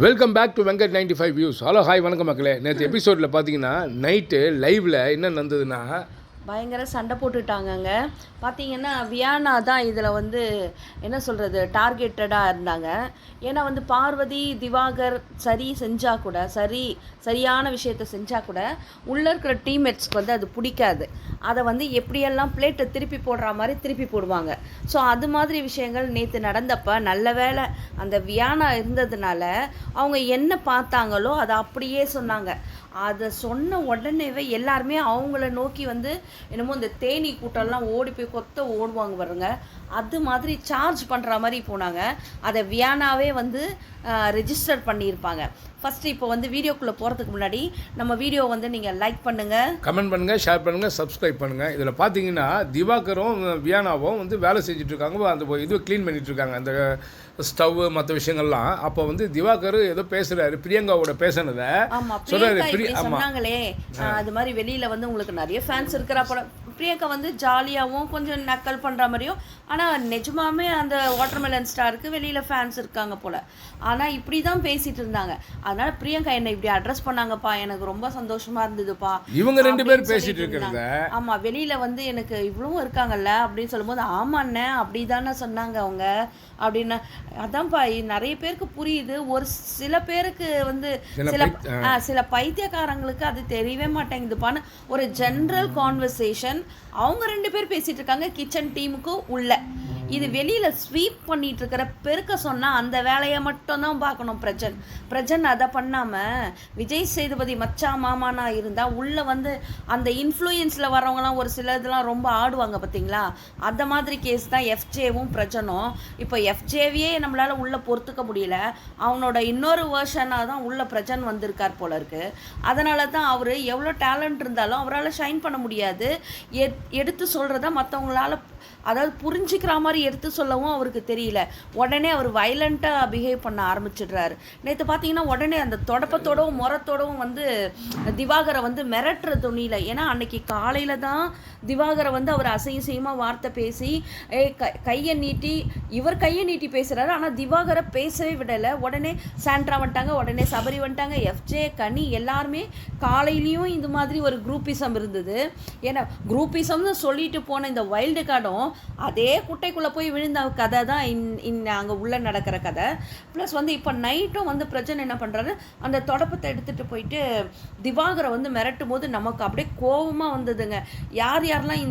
Welcome back to Venkat 95 views. Hello hi வணக்கம் மக்களே. நேற்று எபிசோடில் பார்த்தீங்கன்னா நைட்டு லைவில் என்ன நடந்ததுன்னா பயங்கர சண்டை போட்டுட்டாங்கங்க. பார்த்தீங்கன்னா வியானா தான் இதில் வந்து என்ன சொல்கிறது டார்கெட்டடாக இருந்தாங்க. ஏன்னா வந்து பார்வதி திவாகர் செஞ்சால் கூட சரியான விஷயத்தை செஞ்சால் கூட உள்ளே இருக்கிற டீம்மேட்ஸ்க்கு வந்து அது பிடிக்காது. அதை வந்து எப்படியெல்லாம் பிளேட்டை திருப்பி போடுற மாதிரி திருப்பி போடுவாங்க. ஸோ அது மாதிரி விஷயங்கள் நேற்று நடந்தப்போ நல்ல வேளை அந்த வியானா இருந்ததுனால அவங்க என்ன பார்த்தாங்களோ அதை அப்படியே சொன்னாங்க. அதை சொன்ன உடனேவே எல்லாருமே அவங்கள நோக்கி வந்து என்னமோ இந்த தேனீ கூட்டம்லாம் ஓடி போய் ஓடுவாங்க பாருங்க, அது மாதிரி சார்ஜ் பண்ணுற மாதிரி போனாங்க. அதை வியானாவே வந்து ரெஜிஸ்டர் பண்ணியிருப்பாங்க. ஃபஸ்ட்டு இப்போ வந்து வீடியோக்குள்ளே போகிறதுக்கு முன்னாடி நம்ம வீடியோ வந்து நீங்கள் லைக் பண்ணுங்கள், கமெண்ட் பண்ணுங்கள், ஷேர் பண்ணுங்கள், சப்ஸ்கிரைப் பண்ணுங்கள். இதில் பார்த்தீங்கன்னா திவாகரும் வியானாவும் வந்து வேலை செஞ்சுட்ருக்காங்க. அந்த இது க்ளீன் பண்ணிகிட்ருக்காங்க அந்த ஸ்டவ் மற்ற விஷயங்கள்லாம். அப்போ வந்து திவாகர் ஏதோ பேசுகிறாரு பிரியங்காவோட பேசுனதை சொன்னாங்களே. அது மாதிரி வெளியில் வந்து உங்களுக்கு நிறைய ஃபேன்ஸ் இருக்கிற பிரியங்கா வந்து ஜாலியாகவும் கொஞ்சம் நக்கல் பண்ணுற மாதிரியும், ஆனால் நிஜமாமே அந்த வாட்டர்மெலன் ஸ்டாருக்கு வெளியில் ஃபேன்ஸ் இருக்காங்க போல். ஆனால் இப்படி தான் பேசிகிட்டு இருந்தாங்க. அதனால் பிரியங்கா என்னை இப்படி அட்ரஸ் பண்ணாங்கப்பா, எனக்கு ரொம்ப சந்தோஷமாக இருந்ததுப்பா. இவங்க ரெண்டு பேரும் பேசிகிட்டு இருக்கிறாங்க. ஆமாம், வெளியில் வந்து எனக்கு இவ்வளவும் இருக்காங்கல்ல அப்படின்னு சொல்லும்போது ஆமாண்ணே அப்படி தானே சொன்னாங்க அவங்க அப்படின்னா. அதான்ப்பா நிறைய பேருக்கு புரியுது. ஒரு சில பேருக்கு வந்து சில பைத்தியக்காரங்களுக்கு அது தெரியவே மாட்டேங்குதுப்பான்னு ஒரு ஜென்ரல் கான்வர்சேஷன் அவங்க ரெண்டு பேர் பேசிட்டு இருக்காங்க கிச்சன் டீமுக்கு உள்ள. இது வெளியில் ஸ்வீப் பண்ணிட்டு இருக்கிற பெருக்க சொன்னால் அந்த வேலையை மட்டும்தான் பார்க்கணும் பிரஜன் அதை பண்ணாமல் விஜய் சேதுபதி மச்சா மாமானா இருந்தால் உள்ளே வந்து அந்த இன்ஃப்ளூயன்ஸில் வரவங்களாம் ஒரு சில இதெல்லாம் ரொம்ப ஆடுவாங்க பார்த்தீங்களா. அந்த மாதிரி கேஸ் தான் எஃப்ஜேவும் பிரஜனும். இப்போ எஃப்ஜேவியே நம்மளால் உள்ளே பொறுத்துக்க முடியல, அவனோட இன்னொரு வேர்ஷனாக தான் உள்ள பிரஜன் வந்திருக்கார் போல இருக்குது. அதனால தான் அவர் எவ்வளோ டேலண்ட் இருந்தாலும் அவரால் ஷைன் பண்ண முடியாது. எடுத்து சொல்கிறத மற்றவங்களால அதாவது புரிஞ்சிக்கிற மாதிரி எடுத்து சொல்லவும் அவருக்கு தெரியல. உடனே அவர் வயலண்ட்டாக பிஹேவ் பண்ண ஆரம்பிச்சிடுறாரு. நேற்று பார்த்தீங்கன்னா உடனே அந்த தொடப்பத்தோடவும் முறத்தோடவும் வந்து திவாகரை வந்து மிரட்டுற துணியில். ஏன்னா அன்னைக்கு காலையில் தான் திவாகரை வந்து அவர் அசையமாக வார்த்தை பேசி கையை நீட்டி பேசுகிறாரு. ஆனால் திவாகரை பேசவே விடலை. உடனே சாண்ட்ரா வந்துட்டாங்க, உடனே சபரி வந்துட்டாங்க, எஃப்ஜே கனி எல்லாருமே. காலையிலையும் இந்த மாதிரி ஒரு குரூப்பிசம் இருந்தது. ஏன்னா குரூப்பிசம்னு சொல்லிட்டு போன இந்த வைல்டு கார்டும் அதே குட்டைக்குள்ளே போய் விழுந்த கதை தான் அங்கே உள்ளே நடக்கிற கதை. ப்ளஸ் வந்து இப்போ நைட்டும் வந்து பிரச்சனை என்ன பண்ணுறாரு, அந்த தொடப்பத்தை எடுத்துகிட்டு போயிட்டு திவாகரை வந்து மிரட்டும் போது நமக்கு அப்படியே கோபமாக வந்ததுங்க. யாரெல்லாம்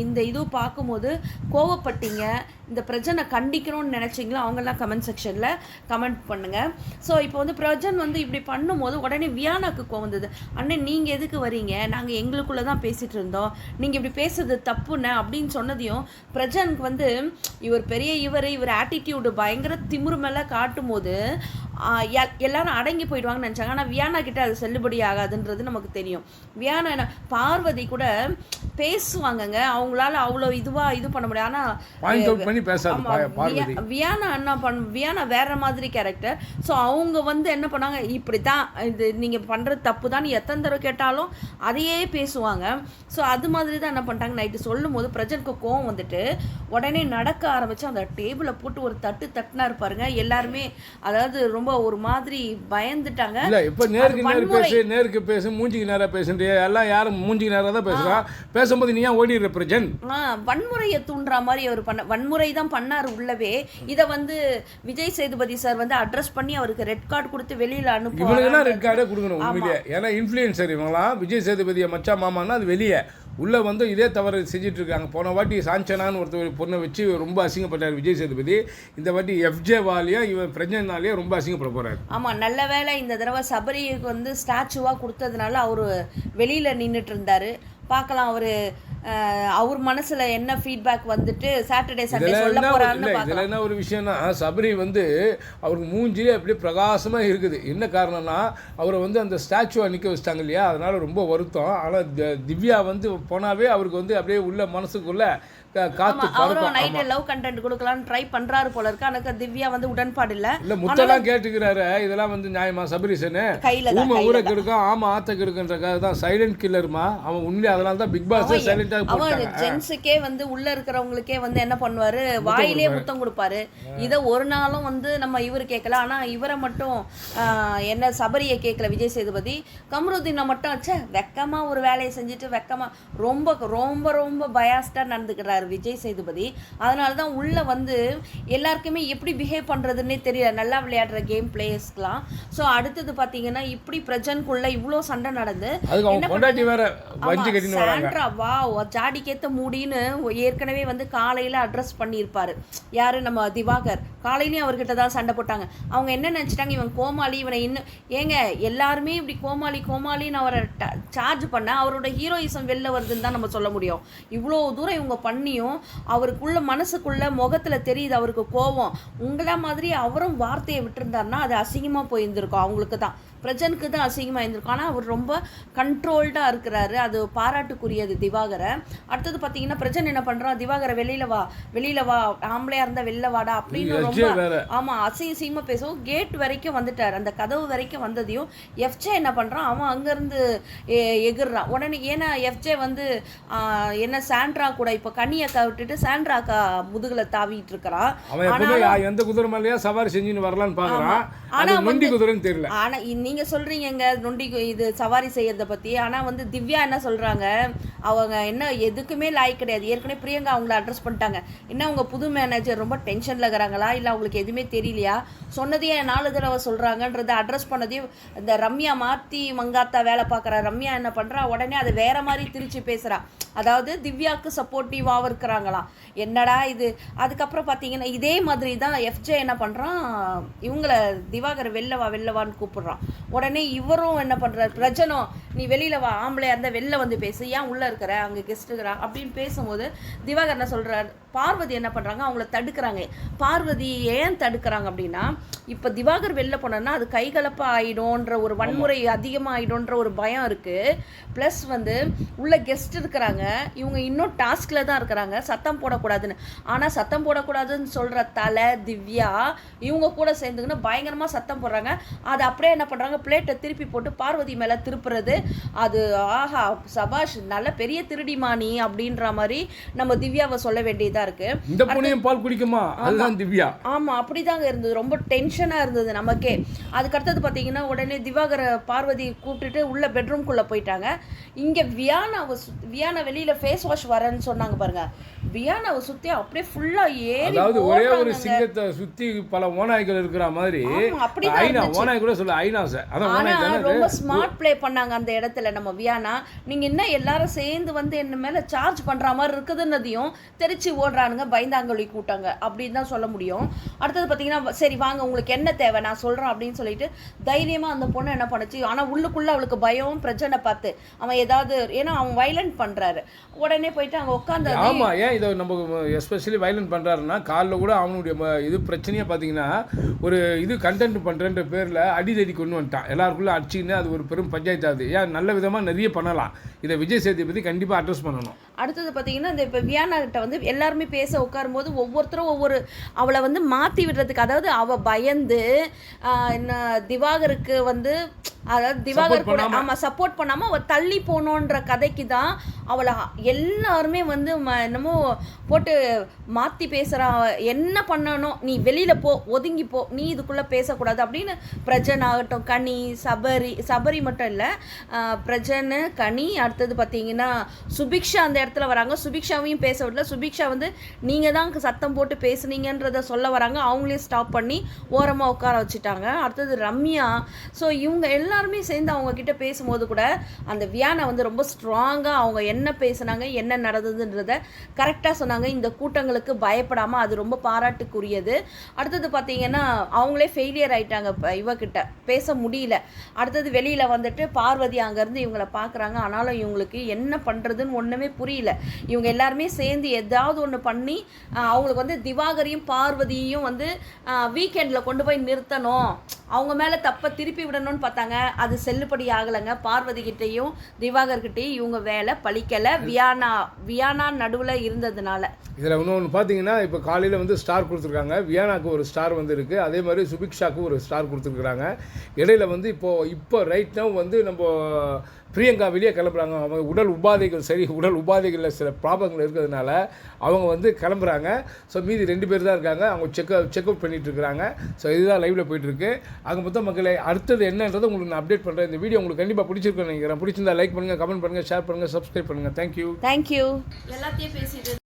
இந்த இது பார்க்கும்போது கோவப்பட்டீங்க, இந்த பிரஜனை கண்டிக்கணும்னு நினச்சிங்களோ அவங்கெல்லாம் கமெண்ட் செக்ஷனில் கமெண்ட் பண்ணுங்கள். ஸோ இப்போ வந்து பிரஜன் வந்து இப்படி பண்ணும்போது உடனே வியானாக்கு கோவம் வந்தது. அண்ணன் நீங்கள் எதுக்கு வரீங்க, நாங்கள் எங்களுக்குள்ளே தான் பேசிகிட்டு இருந்தோம், நீங்கள் இப்படி பேசுறது தப்புன்னு அப்படின்னு சொன்னதையும் பிரஜனுக்கு வந்து இவர் ஆட்டிடியூடு பயங்கர திமிரு மேலே காட்டும் போது எல்லாரும் அடங்கி போயிடுவாங்கன்னு நினச்சாங்க. ஆனால் வியானா கிட்ட அது செல்லுபடி ஆகாதுன்றது நமக்கு தெரியும். வியானா பார்வதி கூட பேசுவாங்கங்க, அவங்களால அவ்வளோ இது பண்ண முடியாது. ஆனால் வியானா வேற மாதிரி கேரக்டர். ஸோ அவங்க வந்து என்ன பண்ணாங்க, இப்படி தான் இது நீங்கள் பண்ணுறது தப்பு தான் எத்தனை தடவை கேட்டாலும் அதையே பேசுவாங்க. ஸோ அது மாதிரி தான் என்ன பண்ணிட்டாங்க, நைட்டு சொல்லும் போது பிரஜனுக்கு கோவம் வந்துட்டு உடனே நடக்க ஆரம்பித்து அந்த டேபிளை போட்டு ஒரு தட்டுனா இருப்பாருங்க. எல்லாருமே அதாவது ரொம்ப ஒரு மாதிரி பயந்துட்டாங்க. இல்ல இப்போ நேருக்கு பேசு மூஞ்சிக்கு நேரா பேசுறீங்க, எல்லாம் யாரும் மூஞ்சிக்கு நேரா தான் பேசுறான். பேசும்போது நீ ஏன் ஓடிடுற பிரஜன்? வன்முறையை தூண்டுற மாதிரி அவர் வன்முறை தான் பண்ணார் உள்ளவே. இதை வந்து விஜய் சேதுபதி சார் வந்து அட்ரஸ் பண்ணி அவருக்கு ரெட் கார்டு கொடுத்து வெளியில அனுப்பி இவனுக்குலாம் ரெட் கார்டே கொடுக்கணும் உண்மையிலேயே. ஏன்னா இன்ஃப்ளூயன்சர் இவங்களாம். விஜய் சேதுபதியை மச்சா மாமான்னா அது வெளியே உள்ளே வந்து இதே தவறு செஞ்சுட்டு இருக்காங்க. போன வாட்டி சாஞ்சனான்னு ஒருத்தர் பொண்ணை வச்சு ரொம்ப அசிங்கப்பட்டார் விஜய் சேதுபதி. இந்த வாட்டி எஃப்ஜேவாலேயும் இவன் பிரஜனாலேயும் ரொம்ப அசிங்கப்பட போகிறார். ஆமாம், நல்ல வேலை இந்த தடவை சபரிக்கு வந்து ஸ்டாச்சுவாக கொடுத்ததுனால அவர் வெளியில் நின்றுட்டு இருந்தார். பார்க்கலாம் அவர் மனசில் என்ன ஃபீட்பேக் வந்துட்டு சாட்டர்டே சண்டே சொல்ல போகிறாருன்னு பார்க்கலாம். இதில் என்ன ஒரு விஷயம்னா, சபரி வந்து அவருக்கு மூஞ்சிலே அப்படியே பிரகாசமாக இருக்குது. என்ன காரணம்னா அவரை வந்து அந்த ஸ்டாச்சுவை நிற்க வச்சிட்டாங்க இல்லையா, அதனால் ரொம்ப வருத்தம். ஆனால் திவ்யா வந்து போனாவே அவருக்கு வந்து அப்படியே உள்ள மனசுக்குள்ளே காற்று அவரும் நைட்டு லவ் கண்டென்ட் கொடுக்கலான்னு ட்ரை பண்றாரு போல இருக்கு. எனக்கு திவ்யா வந்து உடன்பாடு இல்லை. முத்தெல்லாம் கேட்டுக்கிறாரு. இதெல்லாம் வந்து நியாயமா? சபரிசனு ஊமை ஊருக்கு இருக்கும், ஆமா ஆத்தக்கு இருக்குன்றக்காக தான் சைலண்ட் கில்லர்மா அவன். உண்மையிலே அதனால தான் பிக் பாஸ் சைலண்டாக போட்டாங்க. ஜென்ஸுக்கே வந்து உள்ள இருக்கிறவங்களுக்கே வந்து என்ன பண்ணுவாரு, வாயிலே முத்தம் கொடுப்பாரு. இதை ஒரு நாளும் வந்து நம்ம இவர் கேட்கல. ஆனா இவரை மட்டும் என்ன சபரியை கேட்கல விஜய் சேதுபதி. கமருதீனை மட்டும் வெக்கமா ஒரு வேலையை செஞ்சுட்டு வெக்கமா ரொம்ப ரொம்ப ரொம்ப பயாஸ்டா நடந்துக்கிறாரு விஜய் சேதுபதி. அதனால தான் உள்ள வந்து எல்லாருக்குமே எப்படி பிஹேவ் பண்றதுன்னே தெரியல, நல்லா விளையாடுற கேம் பிளேயர்ஸ்க்குலாம். ஸோ அடுத்தது பார்த்தீங்கன்னா இப்படி பிரஜனுக்குள்ள இவ்வளோ சண்டை நடந்து சாண்ட்ரா வா ஜாடிக்கேத்த மூடின்னு ஏற்கனவே வந்து காலையில அட்ரஸ் பண்ணியிருப்பாரு யாரு, நம்ம திவாகர். காலையிலையும் அவர்கிட்ட தான் சண்டை போட்டாங்க. அவங்க என்ன நினச்சிட்டாங்க, இவன் கோமாளி, இவனை இன்னும் ஏங்க எல்லாருமே இப்படி கோமாளி கோமாளின்னு அவரை சார்ஜ் பண்ண அவரோட ஹீரோயிசம் வெளில வருதுன்னு தான் நம்ம சொல்ல முடியும். இவ்வளோ தூரம் இவங்க பண்ணியும் அவருக்குள்ள மனசுக்குள்ள முகத்தில் தெரியுது அவருக்கு கோபம். உங்கள மாதிரி அவரும் வார்த்தையை விட்டுருந்தாருன்னா அது அசிங்கமாக போயிருந்திருக்கும். அவங்களுக்கு தான் பிரஜனுக்கு தான் அசிங்கமாக இருந்திருக்கும். ஆனால் அவர் ரொம்ப கண்ட்ரோல்டாக இருக்கிறாரு. அது பாராட்டுக்குரியது திவாகரை. அடுத்தது பார்த்தீங்கன்னா பிரஜன் என்ன பண்ணுறான், திவாகரை வெளியில் வா ஆம்பளையாக இருந்தால் வெளில வாடா அப்படின்னு ரொம்ப ஆமாம் அசிங்கமாக பேசுவோம். கேட் வரைக்கும் வந்துட்டார், அந்த கதவு வரைக்கும் வந்ததையும் எஃப்ஜே என்ன பண்ணுறான், அவன் அங்கேருந்து எகிர்றான் உடனே. ஏன்னா எஃப்ஜே வந்து என்ன சாண்ட்ரா கூட இப்போ கனியக்கா விட்டுட்டு சாண்ட்ராக்கா முதுகில் தாவிட்டு இருக்கிறான். எந்த குதிரை மேலேயா சவாரி செஞ்சுன்னு வரலான்னு பார்க்குறான். ஆனால் நொண்டி குதிரைன்னு தெரியல. ஆனால் நீங்கள் சொல்கிறீங்க நொண்டி இது சவாரி செய்யறதை பற்றி. ஆனால் வந்து திவ்யா என்ன சொல்கிறாங்க, அவங்க என்ன எதுக்குமே லாய்க்கு கிடையாது. ஏற்கனவே பிரியங்கா அவங்கள அட்ரஸ் பண்ணிட்டாங்க. என்ன அவங்க புது மேனேஜர் ரொம்ப டென்ஷனில் இருக்கிறாங்களா, இல்லை அவங்களுக்கு எதுவுமே தெரியலையா, சொன்னதையே 4 தடவை சொல்கிறாங்கன்றதை அட்ரஸ் பண்ணதையும் இந்த ரம்யா மாற்றி மங்காத்தா வேலை பார்க்குற ரம்யா என்ன பண்ணுறா, உடனே அதை வேற மாதிரி திரிச்சு பேசுகிறா. அதாவது திவ்யாவுக்கு சப்போர்ட்டிவாக இருக்கிறாங்களாம். என்னடா இது. அதுக்கப்புறம் பார்த்தீங்கன்னா இதே மாதிரி தான் எஃப்ஜே என்ன பண்ணுறான், இவங்கள திவாகர் வெளிலவான்னு கூப்பிடுறான். உடனே இவரும் என்ன பண்ணுறாரு, பிரஜனும் நீ வெளியில் வா, ஆம்பளையாக இருந்தால் வெளில வந்து பேசு, ஏன் உள்ளே இருக்கிற, அங்கே கெஸ்ட் இருக்கிறா அப்படின்னு பேசும்போது திவாகர் என்ன சொல்கிறார், பார்வதி என்ன பண்ணுறாங்க, அவங்கள தடுக்கிறாங்க. பார்வதி ஏன் தடுக்கிறாங்க அப்படின்னா, இப்போ திவாகர் வெளில போனோன்னா அது கைகலப்பாக ஆகிடும்ன்ற ஒரு வன்முறை அதிகமாக ஆகிடும்ன்ற ஒரு பயம் இருக்குது. ப்ளஸ் வந்து உள்ள கெஸ்ட் இருக்கிறாங்க, இவங்க இன்னும் டாஸ்கில் தான் இருக்கிறாங்க, சத்தம் போடக்கூடாதுன்னு. ஆனால் சத்தம் போடக்கூடாதுன்னு சொல்கிற தலை திவ்யா இவங்க கூட சேர்ந்துக்கின்னு பயங்கரமாக சத்தம் போடுறாங்க. அதை அப்படியே என்ன பண்ணுறாங்க, பிளேட்டை திருப்பி போட்டு பார்வதி மேலே திருப்புறது. அது ஆஹா சபாஷ் நல்ல பெரிய திருடிமானி அப்படின்ற மாதிரி நம்ம திவ்யாவை சொல்ல வேண்டியதாக இருக்குது. இந்த பொண்ணையும் பால் குடிக்குமா, அதுதான் திவ்யா. ஆமாம் அப்படிதாங்க இருந்தது, ரொம்ப டென்ஷனாக இருந்தது நமக்கே. அதுக்கடுத்தது பார்த்தீங்கன்னா உடனே திவாகரை பார்வதி கூப்பிட்டுட்டு உள்ள பெட்ரூம்குள்ளே போயிட்டாங்க. இங்கே வியானா வெளியில் ஃபேஸ் வாஷ் வரேன்னு சொன்னாங்க பாருங்க. வியானாவை சுற்றி அப்படியே ஃபுல்லாக ஏறி, அதாவது ஒரே ஒரு சிங்கத்தை சுற்றி பல ஓநாய்கள் இருக்கிற மாதிரி. ஓநாய் கூட சொல்ல ஐநாஸ். ஆனால் ரொம்ப ஸ்மார்ட் ப்ளே பண்ணாங்க அந்த இடத்துல நம்ம வியானா. நீங்கள் என்ன எல்லாரும் சேர்ந்து வந்து என்ன மேலே சார்ஜ் பண்ணுற மாதிரி இருக்குதுன்னதையும் தெரிச்சு ஓடுறானுங்க, பயந்தாங்கொழி கூட்டாங்க அப்படின்னு தான் சொல்ல முடியும். அடுத்தது பார்த்தீங்கன்னா சரி வாங்க உங்களுக்கு என்ன தேவை நான் சொல்கிறேன் அப்படின்னு சொல்லிட்டு தைரியமாக அந்த பொண்ணு என்ன பண்ணுச்சு. ஆனால் உள்ளுக்குள்ளே அவளுக்கு பயம் பிரச்சனை பார்த்து அவன் ஏதாவது, ஏன்னா அவன் வைலண்ட் பண்ணுறாரு. உடனே போயிட்டு அங்கே உட்காந்து ஆமாம் ஏன் இதை நம்ம எஸ்பெஷலி வைலண்ட் பண்ணுறாருன்னா, காலில் கூட அவனுடைய இது பிரச்சனையாக பார்த்தீங்கன்னா ஒரு இது கண்டென்ட் பண்ணுறன்ற பேரில் அடிதடி கொண்டு வந்துட்டான். எல்லாருக்குள்ளே அடிச்சுன்னு அது ஒரு பெரும் பஞ்சாயத்து ஆகுது. ஏன் நல்ல விதமாக நிறைய பண்ணலாம். இதை விஜய் சேதுபதி கண்டிப்பாக அட்ரஸ் பண்ணணும். அடுத்தது பார்த்தீங்கன்னா இந்த இப்போ வியானா கிட்ட வந்து எல்லாருமே பேச உட்காரும்போது ஒவ்வொருத்தரும் ஒவ்வொரு அவளை வந்து மாற்றி விடுறதுக்கு, அதாவது அவள் பயந்து திவாகருக்கு வந்து, அதாவது திவாகர் கூட ஆமாம் சப்போர்ட் பண்ணாமல் அவள் தள்ளி போனோன்ற கதைக்கு தான் அவளை எல்லாருமே வந்து என்னமோ போட்டு மாற்றி பேசுகிறா. என்ன பண்ணணும், நீ வெளியில் போ, ஒதுங்கி போ, நீ இதுக்குள்ளே பேசக்கூடாது அப்படின்னு. பிரஜன் ஆகட்டும், கனி, சபரி மட்டும் இல்லை, பிரஜன், கனி, அடுத்தது பார்த்தீங்கன்னா சுபிக்ஷா அந்த இடத்துல வராங்க. சுபிக்ஷாவையும் பேச விடல. சுபிக்ஷா வந்து நீங்கள் தான் சத்தம் போட்டு பேசுனீங்கன்றத சொல்ல வராங்க. அவங்களையும் ஸ்டாப் பண்ணி ஓரமாக உட்கார வச்சுட்டாங்க. அடுத்தது ரம்யா. ஸோ இவங்க எல்லாருமே சேர்ந்து அவங்க கிட்ட பேசும்போது கூட அந்த வியானா வந்து ரொம்ப ஸ்ட்ராங்காக அவங்க என்ன பேசுனாங்க, என்ன நடந்ததுன்றத கரெக்டாக சொன்னாங்க. இந்த கூட்டங்களுக்கு பயப்படாமல், அது ரொம்ப பாராட்டுக்குரியது. அடுத்தது பார்த்தீங்கன்னா அவங்களே ஃபெயிலியர் ஆகிட்டாங்க, இவகிட்ட பேச முடியல. அடுத்தது வெளியில் வந்துட்டு பார்வதி அங்கேருந்து இவங்களை பார்க்குறாங்க. ஆனாலும் இவங்களுக்கு என்ன பண்ணுறதுன்னு ஒன்றுமே புரியல. இவங்க எல்லாருமே சேர்ந்து ஏதாவது ஒன்று பண்ணி அவங்களுக்கு வந்து திவாகரையும் பார்வதியையும் வந்து வீக்கெண்டில் கொண்டு போய் நிறுத்தணும், அவங்க மேலே தப்பை திருப்பி விடணும்னு பார்த்தாங்க. அது செல்லுபடி ஆகலைங்க. பார்வதி கிட்டேயும் திவாகர் கிட்டேயும் இவங்க வேலை பழிக்கலை. வியானா நடுவில் இருந்ததுனால. இதில் இன்னொன்று பார்த்தீங்கன்னா இப்போ காலையில் வந்து ஸ்டார் கொடுத்துருக்காங்க. வியானாக்கு ஒரு ஸ்டார் வந்து இருக்குது. அதே மாதிரி சுபிக்ஷாவுக்கு ஒரு ஸ்டார் கொடுத்துருக்குறாங்க. இடையில வந்து இப்போ ரைட் நவ் வந்து நம்ம பிரியங்கா வெளியே கிளம்புறாங்க. அவங்க உடல் உபாதைகளில் சில ப்ராப்ளங்கள் இருக்கிறதுனால அவங்க வந்து கிளம்புறாங்க. ஸோ மீதி 2 பேர் தான் இருக்காங்க. அவங்க செக்அவுட் பண்ணிகிட்டு இருக்கிறாங்க. ஸோ இதுதான் லைவில் போயிட்டுருக்கு. ஆக மொத்தம் மக்களை அடுத்தது என்னன்றதை உங்களுக்கு நான் அப்டேட் பண்ணுறேன். இந்த வீடியோ உங்களுக்கு கண்டிப்பாக பிடிச்சிருக்குன்னு நினைக்கிறேன். பிடிச்சிருந்தா லைக் பண்ணுங்கள், கமெண்ட் பண்ணுங்கள், ஷேர் பண்ணுங்கள், சப்ஸ்கிரைப் பண்ணுங்கள். தேங்க்யூ. எல்லாத்தையும் பேசிட்டு